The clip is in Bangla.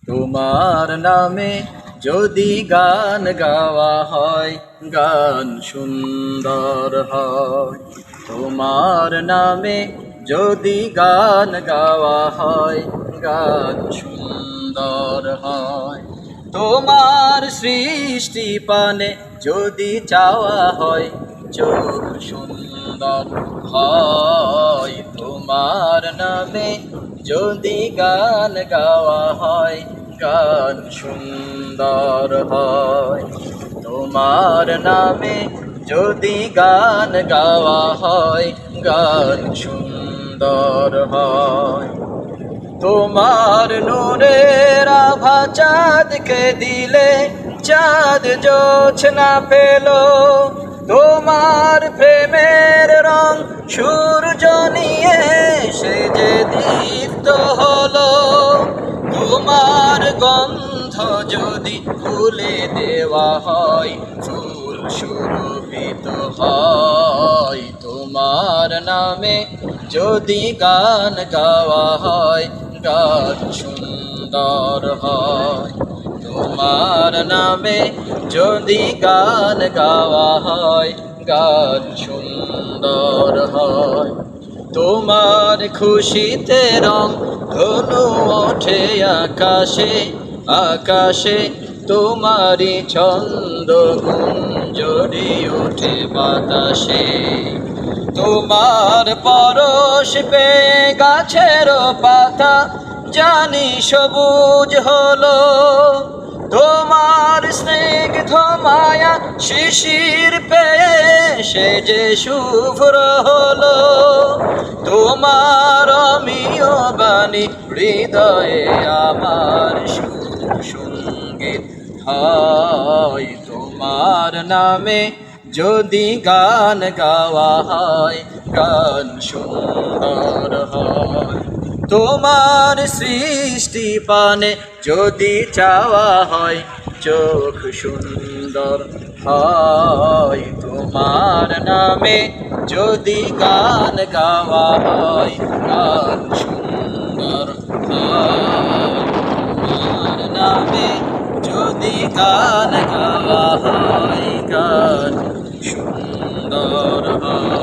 তোমার নামে যদি গান গাওয়া হয়, গান সুন্দর হয়। তোমার নামে যদি গান গাওয়া হয়, গান সুন্দর হয়। তোমার সৃষ্টি পানে যদি চাওয়া হয়, চোখ সুন্দর হয়। তোমার নামে যদি গান গাওয়া হয়, গান সুন্দর হয়। তোমার নামে যদি গান গাওয়া হয়, গান সুন্দর হয়। তোমার নূরের আভা চাঁদকে দিলে, চাঁদ জোছনা পেল। তোমার প্রেমের রং সূর্য নিয়ে সে যে দীপ্ত হলো। তোমার গন্ধ যদি ফুলে দেওয়া হয়, ফুল সুরভিত হয়। তোমার নামে যদি গান গাওয়া হয়, গান সুন্দর হয়। তোমার নামে যদি গান গাওয়া হয়, গান সুন্দর হয়। তোমার খুশিতে রং ধনু ওঠে আকাশে, আকাশে তোমারই ছন্দ গুঞ্জরি ওঠে বাতাসে। তোমার পরশ পেয়ে গাছের পাতা জানি সবুজ হলো। তোমার স্নিগ্ধ মায়া শিশির পেয়ে সে যে শুভ্র হলো। তোমার অমিয় বাণী হৃদয়ে আমার সঙ্গীত হয়। তোমার নামে যদি গান গাওয়া হয়, গান সুন্দর হয়। তোমার সৃষ্টি পানে যদি চাওয়া হয়, চোখ সুন্দর হয়। তোমার নামে যদি গান গাওয়া হয়, গান সুন্দর হয়। তোমার নামে যদি গান গাওয়া হয়, গান সুন্দর হয়।